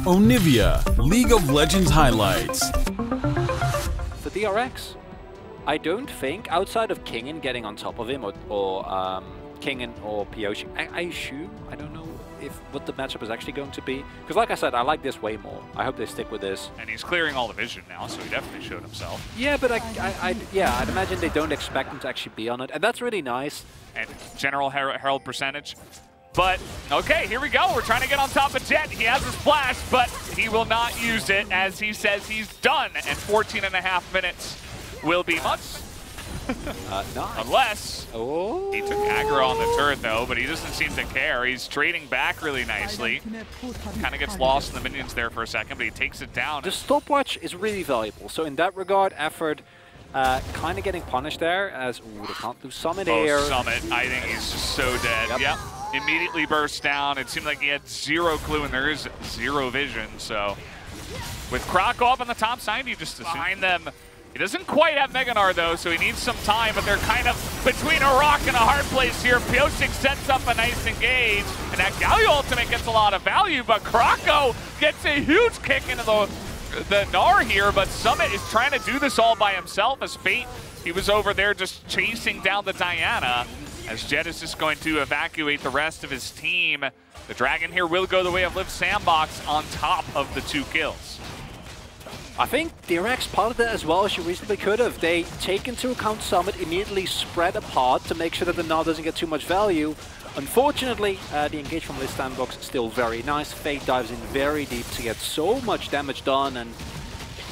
Onivia, League of Legends highlights. For DRX, I don't think, outside of Kingen getting on top of him, or Kingen or Pioshi, I assume, I don't know what the matchup is actually going to be. Because like I said, I like this way more. I hope they stick with this. And he's clearing all the vision now, so he definitely showed himself. Yeah, but I'd imagine they don't expect him to actually be on it. And that's really nice. And general Herald percentage. But, okay, here we go. We're trying to get on top of Jet. He has his flash, but he will not use it as he says he's done. And 14.5 minutes will be much. Nice. Unless he took aggro on the turret, though, but he doesn't seem to care. He's trading back really nicely. Kind of gets lost in the minions there for a second, but he takes it down. The stopwatch is really valuable. So in that regard, effort kind of getting punished there as, ooh, they can't lose Summit here. Summit, I think he's just so dead. Yep. Immediately burst down. It seemed like he had zero clue, and there is zero vision. So with Krakow up on the top side, he just behind them. He doesn't quite have Meganar, though, so he needs some time, but they're kind of between a rock and a hard place here. Pyosik sets up a nice engage, and that Galio ultimate gets a lot of value, but Krakow gets a huge kick into the Gnar here, but Summit is trying to do this all by himself as Fate. He was over there just chasing down the Diana, as Jet is just going to evacuate the rest of his team. The Dragon here will go the way of Liiv SANDBOX on top of the 2 kills. I think DRX part of that as well as you reasonably could have. They take into account Summit, immediately spread apart to make sure that the Gnar doesn't get too much value. Unfortunately, the engage from Liiv SANDBOX is still very nice. Fate dives in very deep to get so much damage done, and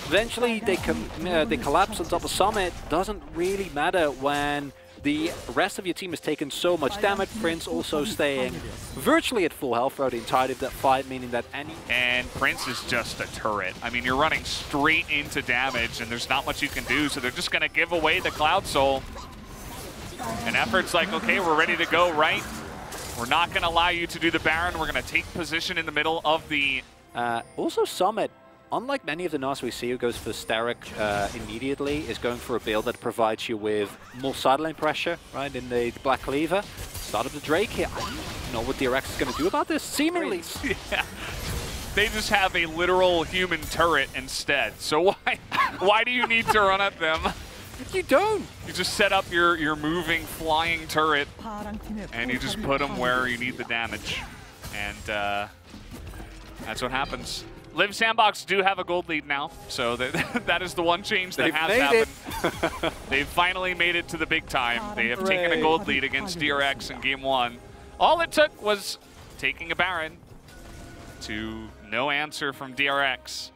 eventually they collapse on top of Summit. Doesn't really matter when the rest of your team has taken so much damage. Prince also staying virtually at full health throughout the entirety of that fight, meaning that any... And Prince is just a turret. I mean, you're running straight into damage, and there's not much you can do, so they're just going to give away the Cloud Soul. And Effort's like, okay, we're ready to go, right? We're not going to allow you to do the Baron. We're going to take position in the middle of the... Also, Summit, unlike many of the Gnars we see who goes for Steric immediately, is going for a build that provides you with more sideline pressure, right, in the Black Cleaver. Start of the Drake here. I don't know what DRX is going to do about this, seemingly. Yeah. They just have a literal human turret instead. So why do you need to run at them? You don't. You just set up your moving, flying turret, and you just put them where you need the damage. And that's what happens. Liiv SANDBOX do have a gold lead now, so that is the one change that has happened. They've finally made it to the big time. They have taken a gold lead against DRX in Game 1. All it took was taking a Baron to no answer from DRX.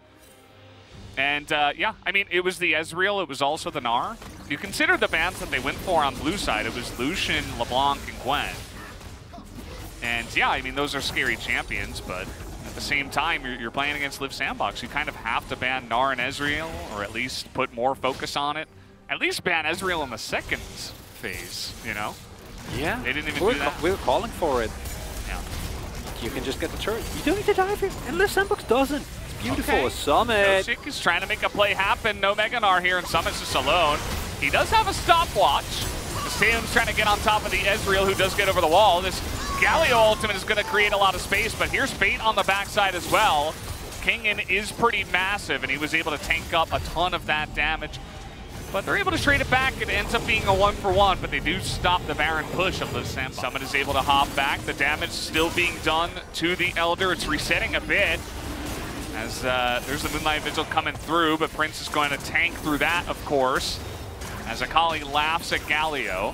And yeah, I mean, it was the Ezreal, it was also the Gnar. You consider the bans that they went for on blue side, it was Lucian, LeBlanc, and Gwen. And yeah, I mean, those are scary champions, but at the same time, you're playing against Liiv SANDBOX. You kind of have to ban Gnar and Ezreal, or at least put more focus on it. At least ban Ezreal in the second phase, you know? Yeah. They didn't even do that. We were calling for it. Yeah. You can just get the turret. You don't need to dive here, and Liiv SANDBOX doesn't. It's beautiful. Okay. Summit. Pyosik is trying to make a play happen. No Mega Gnar here, and Summit's just alone. He does have a stopwatch. Tatum's trying to get on top of the Ezreal, who does get over the wall. This Galio ultimate is going to create a lot of space, but here's Fate on the backside as well. Kingen is pretty massive, and he was able to tank up a ton of that damage. But they're able to trade it back. It ends up being a 1-for-1, but they do stop the Baron push of the SANDBOX. Summit is able to hop back. The damage still being done to the Elder. It's resetting a bit, as there's the Moonlight Vigil coming through, but Prince is going to tank through that, of course, as Akali laughs at Galio.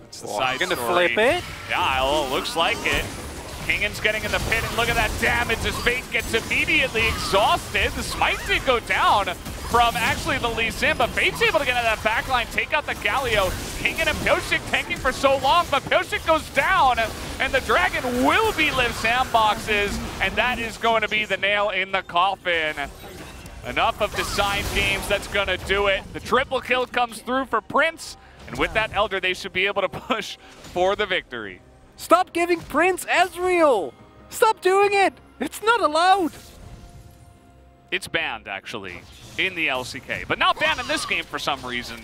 It's the side gonna story. flip it? Yeah, well, it looks like it. Kingen's getting in the pit, and look at that damage as Fate gets immediately exhausted. The smite did go down from actually the Lee Sin, but Fate's able to get out of that backline, take out the Galio. Kingen and Pyosik tanking for so long, but Pyosik goes down, and the Dragon will be Liiv SANDBOX's, and that is going to be the nail in the coffin. Enough of design games, that's gonna do it. The triple kill comes through for Prince, and with that Elder, they should be able to push for the victory. Stop giving Prince Ezreal! Stop doing it! It's not allowed! It's banned, actually, in the LCK, but not banned in this game for some reason.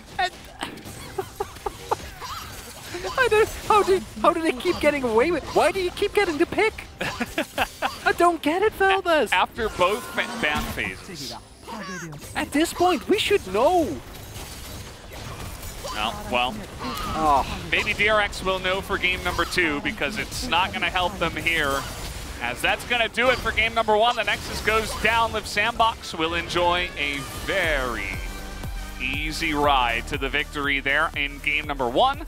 I How do they keep getting away with? Why do you keep getting the pick? I don't get it, Veldas. After both ban phases. At this point, we should know. Well, maybe DRX will know for game number 2 because it's not going to help them here. As that's going to do it for game number 1. The Nexus goes down. Liiv SANDBOX will enjoy a very easy ride to the victory there in game number 1.